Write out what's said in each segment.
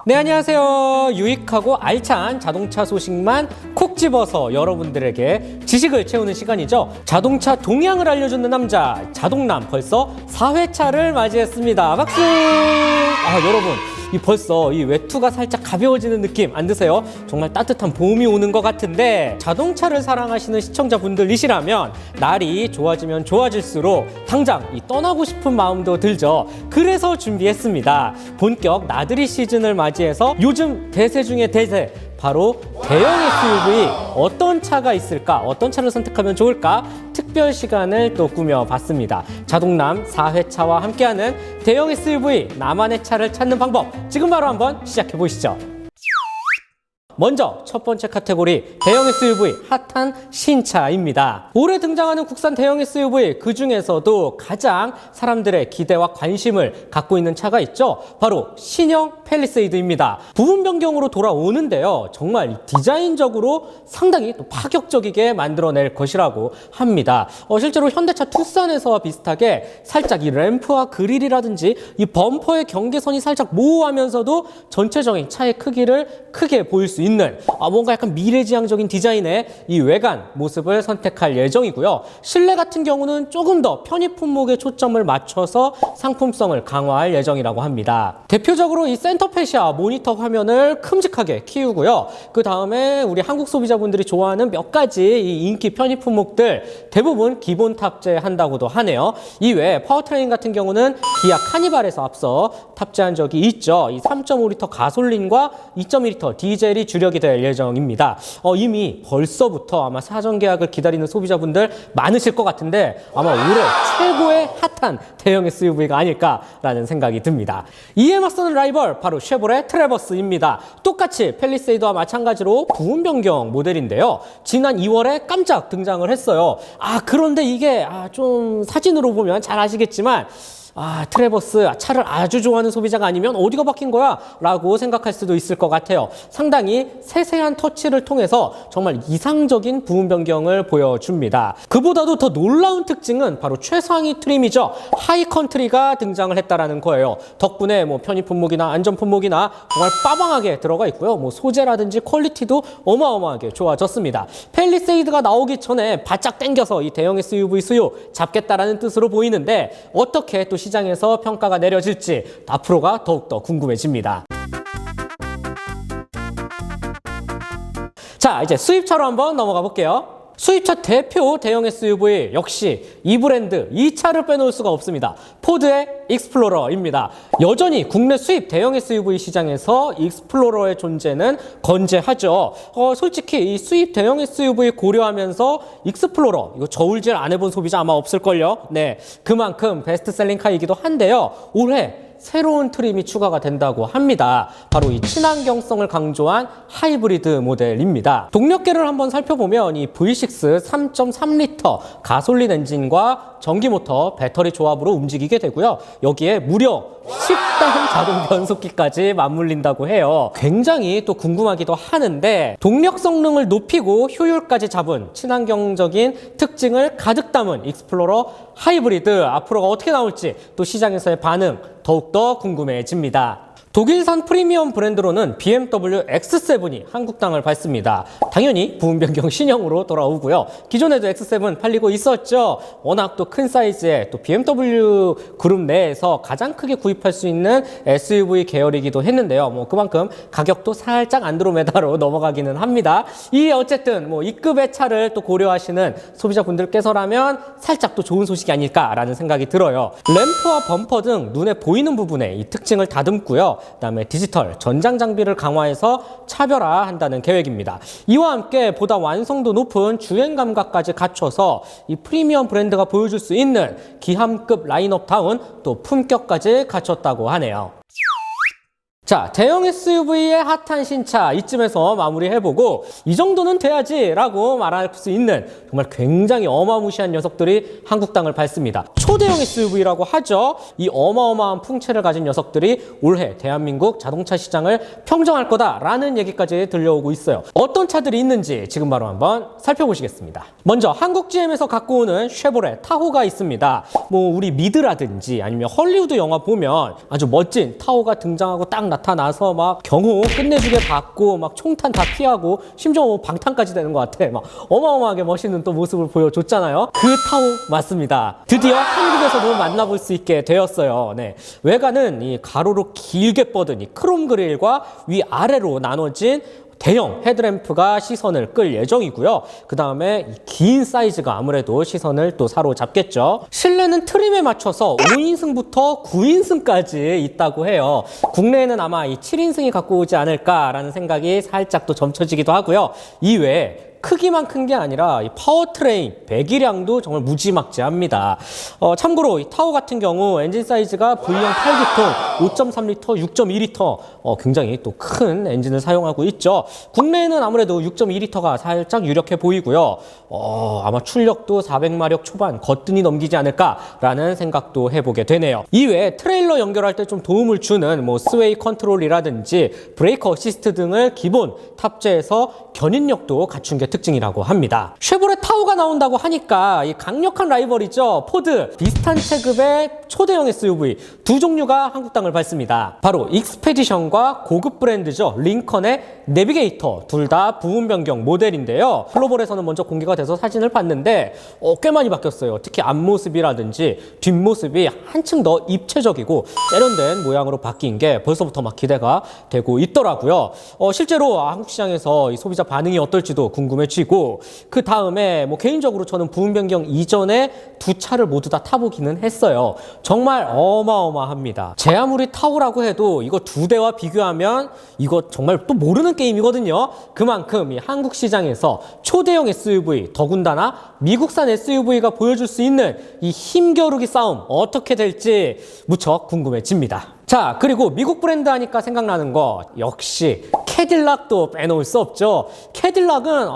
네, 안녕하세요. 유익하고 알찬 자동차 소식만 콕 집어서 여러분들에게 지식을 채우는 시간이죠. 자동차 동향을 알려주는 남자, 자동남 벌써 4회차를 맞이했습니다. 박수! 여러분, 벌써 이 외투가 살짝 가벼워지는 느낌 안 드세요? 정말 따뜻한 봄이 오는 것 같은데, 자동차를 사랑하시는 시청자분들이시라면 날이 좋아지면 좋아질수록 당장 떠나고 싶은 마음도 들죠. 그래서 준비했습니다. 본격 나들이 시즌을 맞이해서 요즘 대세 중에 대세, 바로 대형 SUV 어떤 차가 있을까? 어떤 차를 선택하면 좋을까? 특별 시간을 또 꾸며봤습니다. 자동남 4회차와 함께하는 대형 SUV 나만의 차를 찾는 방법, 지금 바로 한번 시작해보시죠. 먼저 첫 번째 카테고리, 대형 SUV 핫한 신차입니다. 올해 등장하는 국산 대형 SUV, 그 중에서도 가장 사람들의 기대와 관심을 갖고 있는 차가 있죠. 바로 신형 팰리세이드입니다. 부분 변경으로 돌아오는데요, 정말 디자인적으로 상당히 또 파격적이게 만들어낼 것이라고 합니다. 실제로 현대차 투싼에서와 비슷하게 살짝 이 램프와 그릴이라든지 이 범퍼의 경계선이 살짝 모호하면서도 전체적인 차의 크기를 크게 보일 수 있는 뭔가 약간 미래지향적인 디자인의 이 외관 모습을 선택할 예정이고요. 실내 같은 경우는 조금 더 편의 품목에 초점을 맞춰서 상품성을 강화할 예정이라고 합니다. 대표적으로 이 센터페시아 모니터 화면을 큼직하게 키우고요. 그 다음에 우리 한국 소비자분들이 좋아하는 몇 가지 이 인기 편의 품목들 대부분 기본 탑재한다고도 하네요. 이외에 파워트레인 같은 경우는 기아 카니발에서 앞서 탑재한 적이 있죠. 이 3.5리터 가솔린과 2.2리터 디젤이 주력이 될 예정입니다. 이미 벌써부터 아마 사전 계약을 기다리는 소비자분들 많으실 것 같은데, 아마 올해 최고의 핫한 대형 SUV가 아닐까라는 생각이 듭니다. 이에 맞서는 라이벌, 바로 쉐보레 트래버스입니다. 똑같이 팰리세이드와 마찬가지로 부분 변경 모델인데요. 지난 2월에 깜짝 등장을 했어요. 그런데 이게 좀 사진으로 보면 잘 아시겠지만, 트래버스 차를 아주 좋아하는 소비자가 아니면 어디가 박힌 거야? 라고 생각할 수도 있을 것 같아요. 상당히 세세한 터치를 통해서 정말 이상적인 부분 변경을 보여줍니다. 그보다도 더 놀라운 특징은 바로 최상위 트림이죠. 하이컨트리가 등장을 했다라는 거예요. 덕분에 편의 품목이나 안전 품목이나 정말 빠방하게 들어가 있고요. 소재라든지 퀄리티도 어마어마하게 좋아졌습니다. 팰리세이드가 나오기 전에 바짝 당겨서 이 대형 SUV 수요 잡겠다라는 뜻으로 보이는데, 어떻게 또 시장에서 평가가 내려질지 앞으로가 더욱더 궁금해집니다. 자, 이제 수입차로 한번 넘어가 볼게요. 수입차 대표 대형 SUV, 역시 이 브랜드, 이 차를 빼놓을 수가 없습니다. 포드의 익스플로러입니다. 여전히 국내 수입 대형 SUV 시장에서 익스플로러의 존재는 건재하죠. 솔직히 이 수입 대형 SUV 고려하면서 익스플로러, 이거 저울질 안 해본 소비자 아마 없을걸요. 네, 그만큼 베스트셀링 카이기도 한데요. 올해 새로운 트림이 추가가 된다고 합니다. 바로 이 친환경성을 강조한 하이브리드 모델입니다. 동력계를 한번 살펴보면 이 V6 3.3리터 가솔린 엔진과 전기 모터, 배터리 조합으로 움직이게 되고요. 여기에 무려 10단 자동 변속기까지 맞물린다고 해요. 굉장히 또 궁금하기도 하는데, 동력 성능을 높이고 효율까지 잡은 친환경적인 특징을 가득 담은 익스플로러 하이브리드, 앞으로가 어떻게 나올지 또 시장에서의 반응 더욱더 궁금해집니다. 독일산 프리미엄 브랜드로는 BMW X7이 한국 땅을 밟습니다. 당연히 부분 변경 신형으로 돌아오고요. 기존에도 X7 팔리고 있었죠. 워낙 또 큰 사이즈의 또 BMW 그룹 내에서 가장 크게 구입할 수 있는 SUV 계열이기도 했는데요. 그만큼 가격도 살짝 안드로메다로 넘어가기는 합니다. 어쨌든 이 급의 차를 또 고려하시는 소비자분들께서라면 살짝 또 좋은 소식이 아닐까라는 생각이 들어요. 램프와 범퍼 등 눈에 보이는 부분에 이 특징을 다듬고요. 그다음에 디지털 전장 장비를 강화해서 차별화한다는 계획입니다. 이와 함께 보다 완성도 높은 주행 감각까지 갖춰서 이 프리미엄 브랜드가 보여줄 수 있는 기함급 라인업다운 또 품격까지 갖췄다고 하네요. 자, 대형 SUV의 핫한 신차 이쯤에서 마무리해보고, 이 정도는 돼야지 라고 말할 수 있는 정말 굉장히 어마무시한 녀석들이 한국 땅을 밟습니다. 초대형 SUV라고 하죠. 이 어마어마한 풍채를 가진 녀석들이 올해 대한민국 자동차 시장을 평정할 거다라는 얘기까지 들려오고 있어요. 어떤 차들이 있는지 지금 바로 한번 살펴보시겠습니다. 먼저 한국 GM에서 갖고 오는 쉐보레 타호가 있습니다. 우리 미드라든지 아니면 헐리우드 영화 보면 아주 멋진 타호가 등장하고 딱 나타나서 막 경호 끝내주게 받고 막 총탄 다 피하고 심지어 뭐 방탄까지 되는 것 같아. 막 어마어마하게 멋있는 또 모습을 보여줬잖아요. 그 타오 맞습니다. 드디어 한국에서도 만나볼 수 있게 되었어요. 네. 외관은 이 가로로 길게 뻗은 이 크롬 그릴과 위아래로 나눠진 대형 헤드램프가 시선을 끌 예정이고요. 그 다음에 긴 사이즈가 아무래도 시선을 또 사로잡겠죠. 실내는 트림에 맞춰서 5인승부터 9인승까지 있다고 해요. 국내에는 아마 이 7인승이 갖고 오지 않을까라는 생각이 살짝 또 점쳐지기도 하고요. 이외에 크기만 큰 게 아니라 이 파워트레인 배기량도 정말 무지막지합니다. 참고로 이 타오 같은 경우 엔진 사이즈가 V형 8기통 5.3L, 6.2L 굉장히 또 큰 엔진을 사용하고 있죠. 국내에는 아무래도 6.2L가 살짝 유력해 보이고요. 아마 출력도 400마력 초반 거뜬히 넘기지 않을까라는 생각도 해보게 되네요. 이외에 트레일러 연결할 때 좀 도움을 주는 뭐 스웨이 컨트롤이라든지 브레이크 어시스트 등을 기본 탑재해서 견인력도 갖춘 게 특징이라고 합니다. 쉐보레 타오가 나온다고 하니까 이 강력한 라이벌이죠. 포드. 비슷한 체급의 초대형 SUV 두 종류가 한국 땅을 밟습니다. 바로 익스페디션과 고급 브랜드죠. 링컨의 내비게이터. 둘 다 부분 변경 모델인데요. 글로벌에서는 먼저 공개가 돼서 사진을 봤는데 꽤 많이 바뀌었어요. 특히 앞모습이라든지 뒷모습이 한층 더 입체적이고 세련된 모양으로 바뀐 게 벌써부터 막 기대가 되고 있더라고요. 실제로 한국 시장에서 이 소비자 반응이 어떨지도 궁금해지고, 그 다음에 뭐 개인적으로 저는 부분 변경 이전에 두 차를 모두 다 타보기는 했어요. 정말 어마어마합니다. 제 아무리 타오라고 해도 이거 두 대와 비교하면 이거 정말 또 모르는 게임이거든요. 그만큼 이 한국 시장에서 초대형 SUV, 더군다나 미국산 SUV가 보여줄 수 있는 이 힘겨루기 싸움 어떻게 될지 무척 궁금해집니다. 자, 그리고 미국 브랜드 하니까 생각나는 거 역시 캐딜락도 빼놓을 수 없죠. 캐딜락은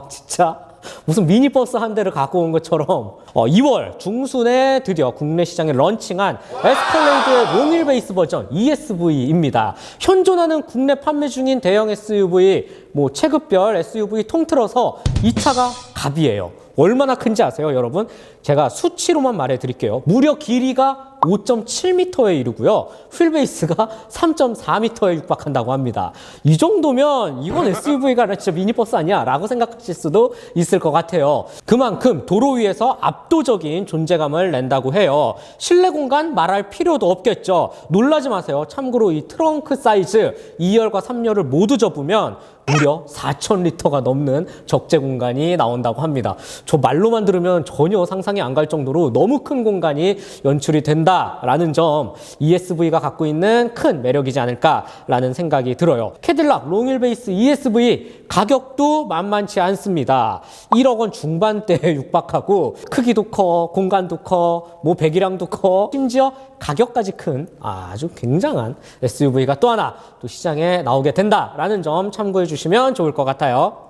진짜 무슨 미니버스 한 대를 갖고 온 것처럼 2월 중순에 드디어 국내 시장에 런칭한 에스컬레이드의 롱휠 베이스 버전 ESV입니다. 현존하는 국내 판매 중인 대형 SUV, 뭐 체급별 SUV 통틀어서 이 차가 갑이에요. 얼마나 큰지 아세요, 여러분? 제가 수치로만 말해드릴게요. 무려 길이가 5.7m에 이르고요. 휠베이스가 3.4m에 육박한다고 합니다. 이 정도면 이건 SUV가 진짜 미니버스 아니야? 라고 생각하실 수도 있을 것 같아요. 그만큼 도로 위에서 압도적인 존재감을 낸다고 해요. 실내 공간 말할 필요도 없겠죠. 놀라지 마세요. 참고로 이 트렁크 사이즈 2열과 3열을 모두 접으면 무려 4,000리터가 넘는 적재 공간이 나온다고 합니다. 저 말로만 들으면 전혀 상상이 안 갈 정도로 너무 큰 공간이 연출이 된다라는 점, ESV가 갖고 있는 큰 매력이지 않을까라는 생각이 들어요. 캐딜락 롱휠 베이스 ESV 가격도 만만치 않습니다. 1억 원 중반대에 육박하고 크기도 커, 공간도 커, 뭐 배기량도 커, 심지어 가격까지 큰 아주 굉장한 SUV가 또 하나 또 시장에 나오게 된다라는 점 참고해 주시면 좋을 것 같아요.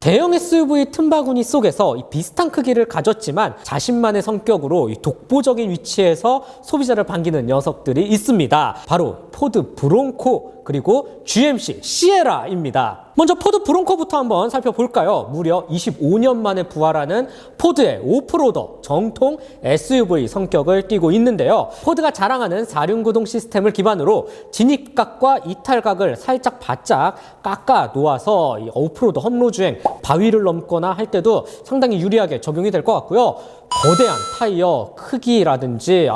대형 SUV 틈바구니 속에서 이 비슷한 크기를 가졌지만 자신만의 성격으로 이 독보적인 위치에서 소비자를 반기는 녀석들이 있습니다. 바로 포드 브론코 그리고 GMC 시에라입니다. 먼저 포드 브론코부터 한번 살펴볼까요? 무려 25년 만에 부활하는 포드의 오프로더 정통 SUV 성격을 띠고 있는데요. 포드가 자랑하는 4륜구동 시스템을 기반으로 진입각과 이탈각을 살짝 바짝 깎아 놓아서 이 오프로드 험로 주행, 바위를 넘거나 할 때도 상당히 유리하게 적용이 될 것 같고요. 거대한 타이어 크기라든지 이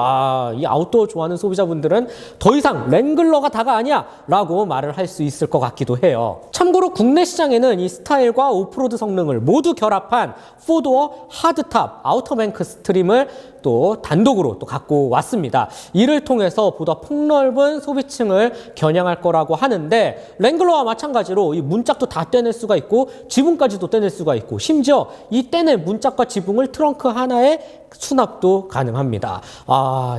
아웃도어 좋아하는 소비자분들은 더 이상 랭글러가 다가 아니야 라고 말을 할 수 있을 것 같기도 해요. 참고로 국내 시장에는 이 스타일과 오프로드 성능을 모두 결합한 4도어 하드탑 아우터뱅크 스트림을 또 단독으로 또 갖고 왔습니다. 이를 통해서 보다 폭넓은 소비층을 겨냥할 거라고 하는데, 랭글러와 마찬가지로 이 문짝도 다 떼낼 수가 있고 지붕까지도 떼낼 수가 있고, 심지어 이 떼낸 문짝과 지붕을 트렁크 하나에 수납도 가능합니다.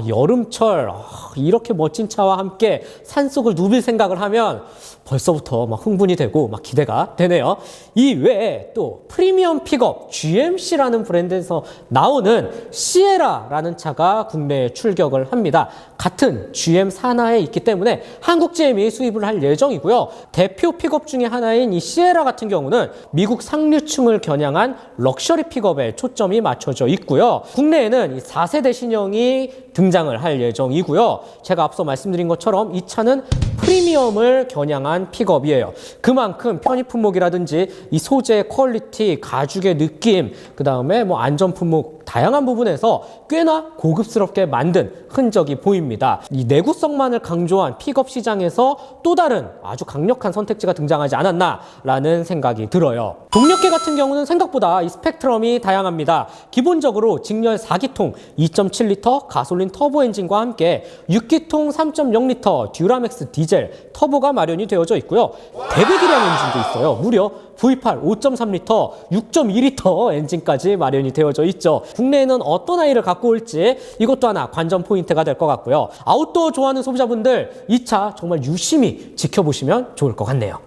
여름철 이렇게 멋진 차와 함께 산속을 누빌 생각을 하면 벌써부터 막 흥분이 되고 막 기대가 되네요. 이 외에 또 프리미엄 픽업 GMC라는 브랜드에서 나오는 시에라라는 차가 국내에 출격을 합니다. 같은 GM 산하에 있기 때문에 한국 GM이 수입을 할 예정이고요. 대표 픽업 중에 하나인 이 시에라 같은 경우는 미국 상류층을 겨냥한 럭셔리 픽업에 초점이 맞춰져 있고요. 국내에는 이 4세대 신형이 등장을 할 예정이고요. 제가 앞서 말씀드린 것처럼 이 차는 프리미엄을 겨냥한 픽업이에요. 그만큼 편의 품목이라든지 이 소재의 퀄리티, 가죽의 느낌, 그 다음에 뭐 안전 품목 다양한 부분에서 꽤나 고급스럽게 만든 흔적이 보입니다. 이 내구성만을 강조한 픽업 시장에서 또 다른 아주 강력한 선택지가 등장하지 않았나라는 생각이 들어요. 동력계 같은 경우는 생각보다 이 스펙트럼이 다양합니다. 기본적으로 직렬 4기통 2.7L 가솔린 터보 엔진과 함께 6기통 3.0L 듀라맥스 디젤 터보가 마련이 되어져 있고요. 대배기량 엔진도 있어요. 무려 V8 5.3L, 6.2L 엔진까지 마련이 되어져 있죠. 국내에는 어떤 아이를 갖고 올지 이것도 하나 관전 포인트가 될 것 같고요. 아웃도어 좋아하는 소비자분들 이 차 정말 유심히 지켜보시면 좋을 것 같네요.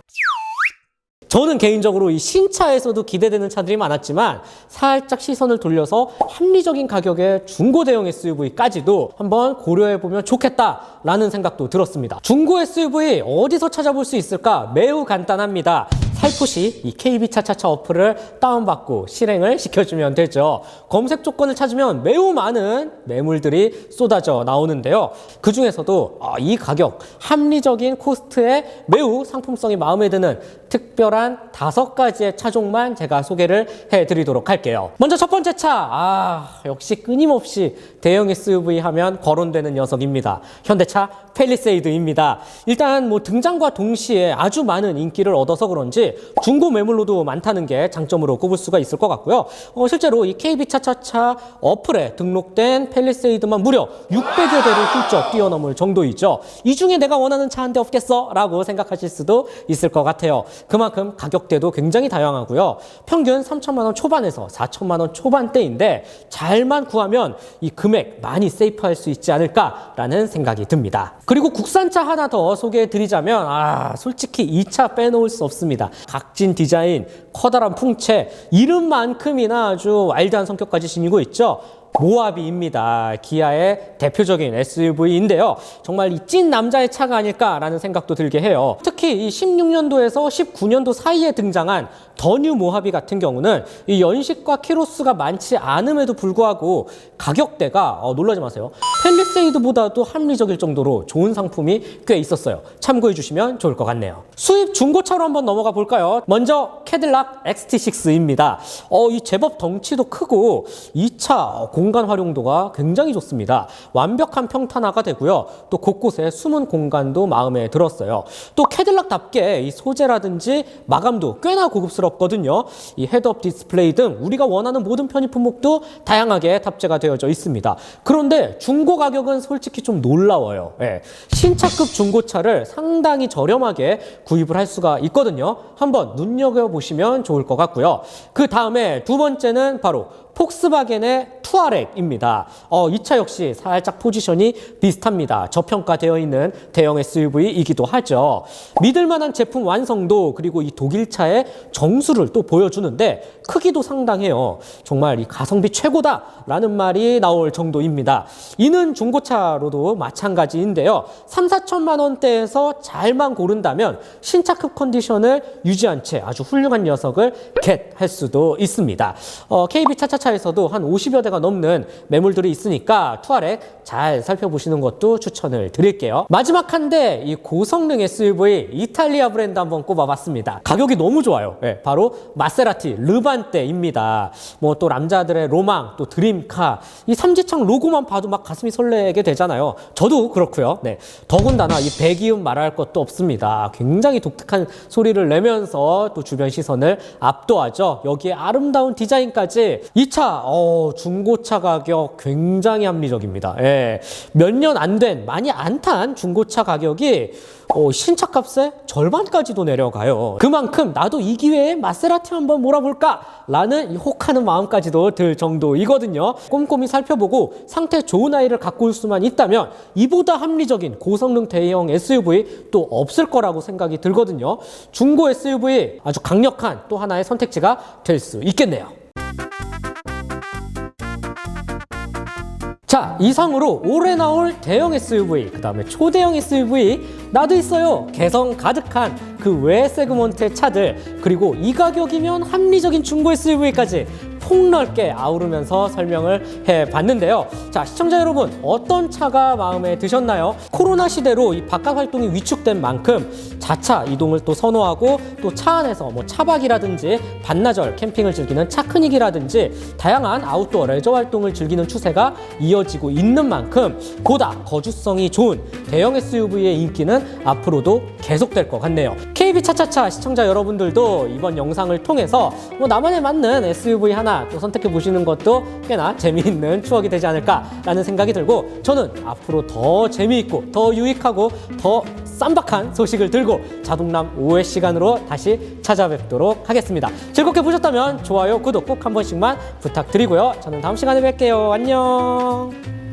저는 개인적으로 이 신차에서도 기대되는 차들이 많았지만 살짝 시선을 돌려서 합리적인 가격의 중고 대형 SUV까지도 한번 고려해보면 좋겠다라는 생각도 들었습니다. 중고 SUV 어디서 찾아볼 수 있을까? 매우 간단합니다. 살포시 이 KB차차차 어플을 다운받고 실행을 시켜주면 되죠. 검색 조건을 찾으면 매우 많은 매물들이 쏟아져 나오는데요. 그 중에서도 이 가격, 합리적인 코스트에 매우 상품성이 마음에 드는 특별한 5가지의 차종만 제가 소개를 해드리도록 할게요. 먼저 첫 번째 차, 역시 끊임없이 대형 SUV 하면 거론되는 녀석입니다. 현대차 팰리세이드입니다. 일단 뭐 등장과 동시에 아주 많은 인기를 얻어서 그런지 중고 매물로도 많다는 게 장점으로 꼽을 수가 있을 것 같고요. 실제로 이 KB차차차 어플에 등록된 팰리세이드만 무려 600여 대를 훌쩍 뛰어넘을 정도이죠. 이 중에 내가 원하는 차 한 대 없겠어? 라고 생각하실 수도 있을 것 같아요. 그만큼 가격대도 굉장히 다양하고요. 평균 3천만 원 초반에서 4천만 원 초반대인데 잘만 구하면 이 금액 많이 세이프할 수 있지 않을까라는 생각이 듭니다. 그리고 국산차 하나 더 소개해 드리자면 솔직히 이 차 빼놓을 수 없습니다. 각진 디자인, 커다란 풍채, 이름만큼이나 아주 와일드한 성격까지 지니고 있죠. 모하비입니다. 기아의 대표적인 SUV인데요. 정말 이 찐 남자의 차가 아닐까라는 생각도 들게 해요. 특히 이 16년도에서 19년도 사이에 등장한 더 뉴 모하비 같은 경우는 이 연식과 키로수가 많지 않음에도 불구하고 가격대가 놀라지 마세요. 팰리세이드보다도 합리적일 정도로 좋은 상품이 꽤 있었어요. 참고해 주시면 좋을 것 같네요. 수입 중고차로 한번 넘어가 볼까요? 먼저 캐딜락 XT6입니다. 이 제법 덩치도 크고 이 차 공간 활용도가 굉장히 좋습니다. 완벽한 평탄화가 되고요. 또 곳곳에 숨은 공간도 마음에 들었어요. 또 캐딜락답게 이 소재라든지 마감도 꽤나 고급스럽거든요. 이 헤드업 디스플레이 등 우리가 원하는 모든 편의 품목도 다양하게 탑재가 되어져 있습니다. 그런데 중고 가격은 솔직히 좀 놀라워요. 신차급 중고차를 상당히 저렴하게 구입을 할 수가 있거든요. 한번 눈여겨보시면 좋을 것 같고요. 그 다음에 두 번째는 바로 폭스바겐의 투아렉입니다. 이 차 역시 살짝 포지션이 비슷합니다. 저평가되어 있는 대형 SUV이기도 하죠. 믿을만한 제품 완성도 그리고 이 독일차의 정수를 또 보여주는데 크기도 상당해요. 정말 이 가성비 최고다라는 말이 나올 정도입니다. 이는 중고차로도 마찬가지인데요. 3, 4천만 원대에서 잘만 고른다면 신차급 컨디션을 유지한 채 아주 훌륭한 녀석을 겟할 수도 있습니다. KB차차차에서도 한 50여 대가 넘는 매물들이 있으니까 투아렉 잘 살펴보시는 것도 추천을 드릴게요. 마지막 한 대 이 고성능 SUV 이탈리아 브랜드 한번 꼽아봤습니다. 가격이 너무 좋아요. 바로 마세라티 르반떼입니다. 뭐 또 남자들의 로망, 또 드림카, 이 삼지창 로고만 봐도 막 가슴이 설레게 되잖아요. 저도 그렇고요. 더군다나 이 배기음 말할 것도 없습니다. 굉장히 독특한 소리를 내면서 또 주변 시선을 압도하죠. 여기에 아름다운 디자인까지 이 차 중고차 가격 굉장히 합리적입니다. 몇 년 안 된, 많이 안 탄 중고차 가격이 신차 값의 절반까지도 내려가요. 그만큼 나도 이 기회에 마세라티 한번 몰아볼까? 라는 이 혹하는 마음까지도 들 정도이거든요. 꼼꼼히 살펴보고 상태 좋은 아이를 갖고 올 수만 있다면 이보다 합리적인 고성능 대형 SUV 또 없을 거라고 생각이 들거든요. 중고 SUV 아주 강력한 또 하나의 선택지가 될 수 있겠네요. 자, 이상으로 올해 나올 대형 SUV, 그 다음에 초대형 SUV, 나도 있어요. 개성 가득한 그 외 세그먼트의 차들, 그리고 이 가격이면 합리적인 중고 SUV까지 폭넓게 아우르면서 설명을 해봤는데요. 자, 시청자 여러분, 어떤 차가 마음에 드셨나요? 코로나 시대로 이 바깥 활동이 위축된 만큼 자차 이동을 또 선호하고 또 차 안에서 뭐 차박이라든지 반나절 캠핑을 즐기는 차크닉이라든지 다양한 아웃도어 레저 활동을 즐기는 추세가 이어지고 있는 만큼 보다 거주성이 좋은 대형 SUV의 인기는 앞으로도 계속될 것 같네요. KB 차차차 시청자 여러분들도 이번 영상을 통해서 뭐 나만에 맞는 SUV 하나 또 선택해 보시는 것도 꽤나 재미있는 추억이 되지 않을까라는 생각이 들고, 저는 앞으로 더 재미있고 더 유익하고 더 쌈박한 소식을 들고 자동남 5회 시간으로 다시 찾아뵙도록 하겠습니다. 즐겁게 보셨다면 좋아요, 구독 꼭 한 번씩만 부탁드리고요. 저는 다음 시간에 뵐게요. 안녕.